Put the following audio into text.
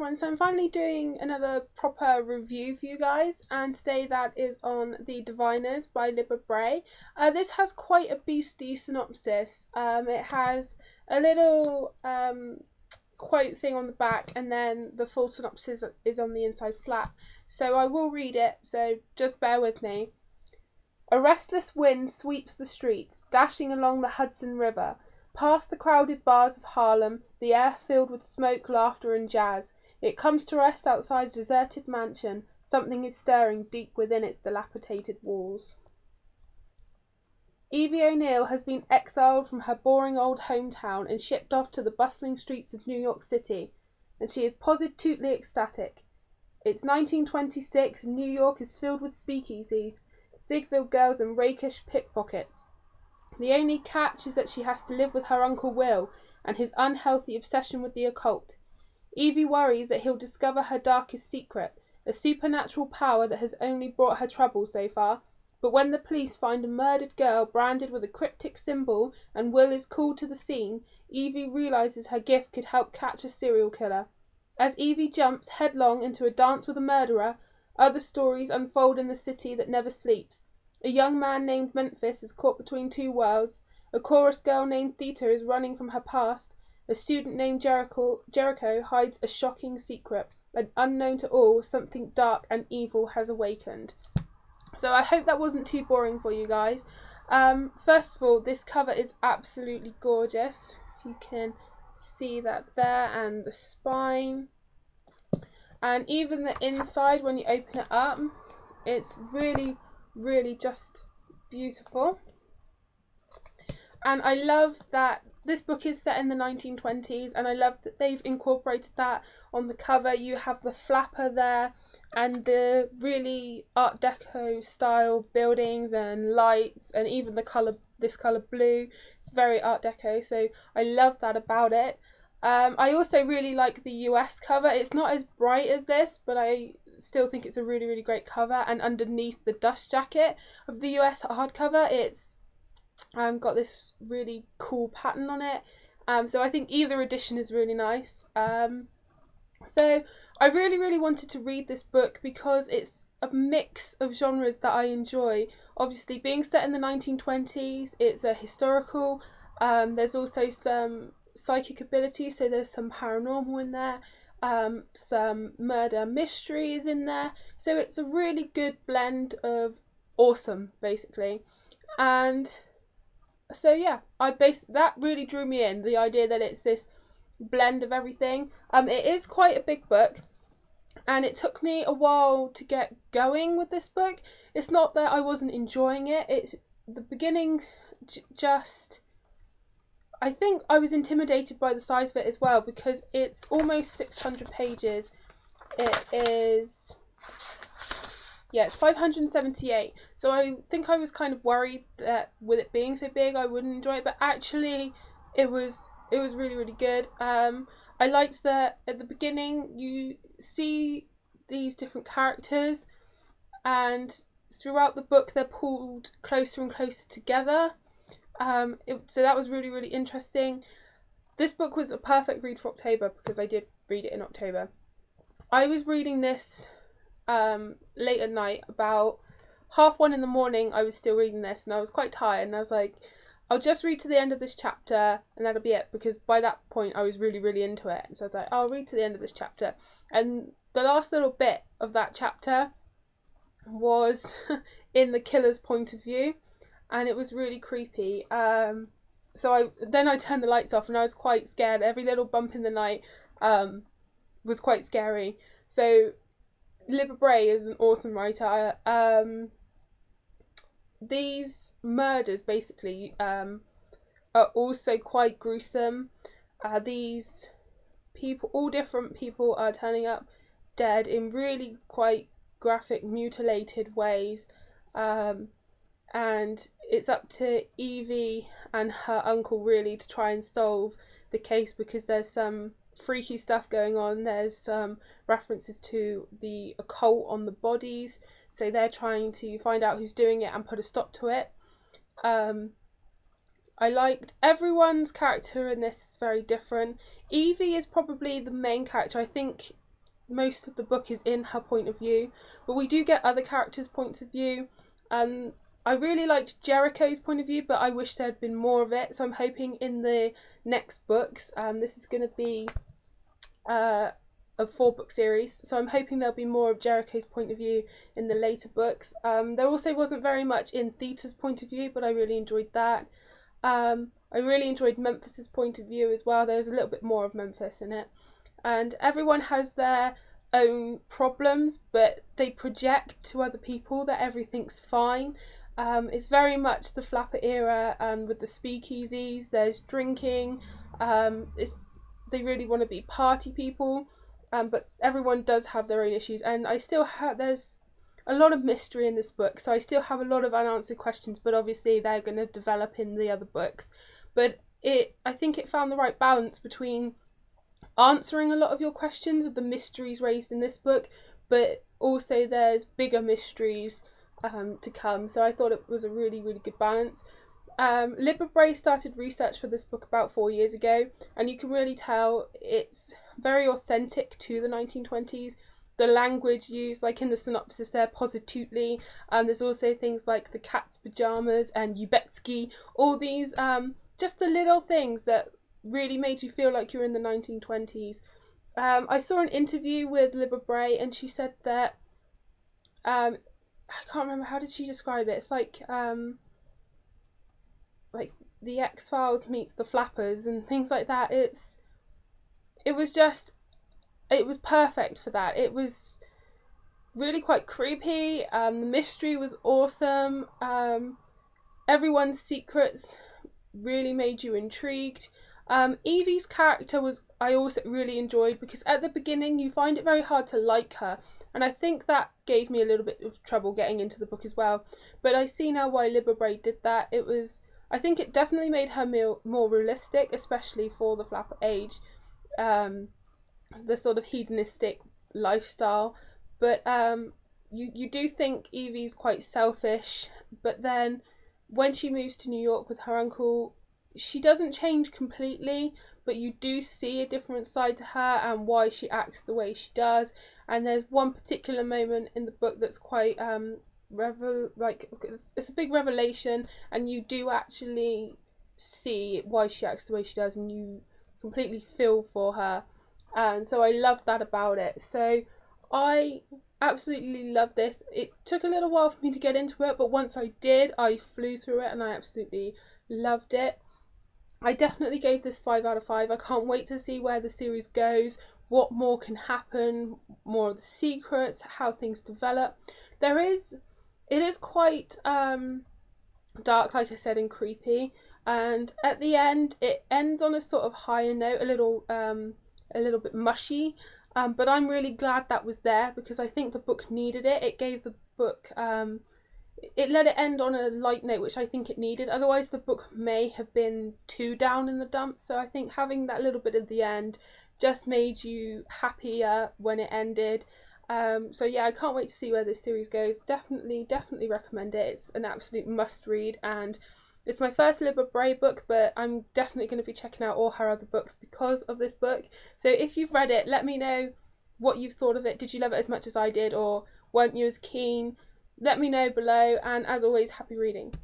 everyone, so I'm finally doing another proper review for you guys, and today that is on The Diviners by Libba Bray. This has quite a beastly synopsis. It has a little quote thing on the back, and then the full synopsis is on the inside flap, so I will read it, so just bear with me. A restless wind sweeps the streets, dashing along the Hudson River, past the crowded bars of Harlem, the air filled with smoke, laughter and jazz. It comes to rest outside a deserted mansion. Something is stirring deep within its dilapidated walls. Evie O'Neill has been exiled from her boring old hometown and shipped off to the bustling streets of New York City, and she is positively ecstatic. It's 1926 and New York is filled with speakeasies, Ziegfeld girls and rakish pickpockets. The only catch is that she has to live with her Uncle Will and his unhealthy obsession with the occult. Evie worries that he'll discover her darkest secret, a supernatural power that has only brought her trouble so far. But when the police find a murdered girl branded with a cryptic symbol and Will is called to the scene, Evie realizes her gift could help catch a serial killer. As Evie jumps headlong into a dance with a murderer, other stories unfold in the city that never sleeps. A young man named Memphis is caught between two worlds. A chorus girl named Theta is running from her past. A student named Jericho hides a shocking secret. And unknown to all, something dark and evil has awakened. So I hope that wasn't too boring for you guys. First of all, this cover is absolutely gorgeous. If you can see that there, and the spine. And even the inside, when you open it up, it's really just beautiful. And I love that this book is set in the 1920s, and I love that they've incorporated that on the cover. You have the flapper there and the really Art Deco style buildings and lights, and even the colour, this colour blue, it's very Art Deco, so I love that about it. I also really like the US cover. It's not as bright as this, but I still think it's a really great cover. And underneath the dust jacket of the US hardcover, it's got this really cool pattern on it. So I think either edition is really nice. So I really wanted to read this book because it's a mix of genres that I enjoy. Obviously, being set in the 1920s, it's a historical. There's also some psychic ability, so there's some paranormal in there, some murder mysteries in there, so it's a really good blend of awesome, basically. And so yeah, that really drew me in, the idea that it's this blend of everything. It is quite a big book, and it took me a while to get going with this book. It's not that I wasn't enjoying it, it's the beginning just, I think I was intimidated by the size of it as well, because it's almost 600 pages. It is, yeah, it's 578. So I think I was kind of worried that with it being so big I wouldn't enjoy it, but actually it was really good. I liked that at the beginning you see these different characters, and throughout the book they're pulled closer and closer together. So that was really interesting. This book was a perfect read for October because I did read it in October. I was reading this late at night, about 1:30 in the morning. I was still reading this and I was quite tired, and I was like, I'll just read to the end of this chapter and that'll be it, because by that point I was really into it. And so I was like, I'll read to the end of this chapter. And the last little bit of that chapter was in the killer's point of view, and it was really creepy. So I turned the lights off and I was quite scared. Every little bump in the night was quite scary. So Libba Bray is an awesome writer. These murders basically are also quite gruesome. These people, all different people, are turning up dead in really quite graphic, mutilated ways. And it's up to Evie and her uncle really to try and solve the case, because there's some freaky stuff going on. There's some references to the occult on the bodies, so they're trying to find out who's doing it and put a stop to it. I liked everyone's character in this is very different. Evie is probably the main character. I think most of the book is in her point of view, but we do get other characters' points of view. And I really liked Jericho's point of view, but I wish there had been more of it. So I'm hoping in the next books, this is going to be a 4-book series, so I'm hoping there'll be more of Jericho's point of view in the later books. There also wasn't very much in Theta's point of view, but I really enjoyed that. I really enjoyed Memphis's point of view as well. There was a little bit more of Memphis in it. And everyone has their own problems, but they project to other people that everything's fine. It's very much the Flapper era, with the speakeasies. There's drinking. They really want to be party people, but everyone does have their own issues. And I still have there's a lot of mystery in this book, so I still have a lot of unanswered questions. But obviously they're going to develop in the other books. But I think it found the right balance between answering a lot of your questions of the mysteries raised in this book, but also there's bigger mysteries to come. So I thought it was a really, really good balance. Libba Bray started research for this book about 4 years ago, and you can really tell it's very authentic to the 1920s. The language used, like in the synopsis there, positively. There's also things like the cat's pajamas and Ubetsky, all these just the little things that really made you feel like you're in the 1920s. I saw an interview with Libba Bray, and she said that I can't remember, how did she describe it? It's like the X-Files meets the Flappers and things like that. It was perfect for that. It was really quite creepy. The mystery was awesome. Everyone's secrets really made you intrigued. Evie's character I also really enjoyed, because at the beginning you find it very hard to like her, and I think that gave me a little bit of trouble getting into the book as well. But I see now why Libba Bray did that. I think it definitely made her more realistic, especially for the Flapper age, the sort of hedonistic lifestyle. But you do think Evie's quite selfish, but then when she moves to New York with her uncle, she doesn't change completely, but you do see a different side to her and why she acts the way she does. And there's one particular moment in the book that's quite it's a big revelation, and you do actually see why she acts the way she does, and you completely feel for her. And so I love that about it. So I absolutely love this. It took a little while for me to get into it, but once I did, I flew through it and I absolutely loved it. I definitely gave this 5 out of 5. I can't wait to see where the series goes, what more can happen, more of the secrets, how things develop. It is quite dark, like I said, and creepy, and at the end it ends on a sort of higher note, a little bit mushy, but I'm really glad that was there, because I think the book needed it. It gave the book it let it end on a light note, which I think it needed. Otherwise the book may have been too down in the dumps. So I think having that little bit at the end just made you happier when it ended. So yeah, I can't wait to see where this series goes. Definitely recommend it. It's an absolute must read, and it's my first Libba Bray book, but I'm definitely going to be checking out all her other books because of this book. So if you've read it, let me know what you've thought of it. Did you love it as much as I did, or weren't you as keen? Let me know below, and as always, happy reading.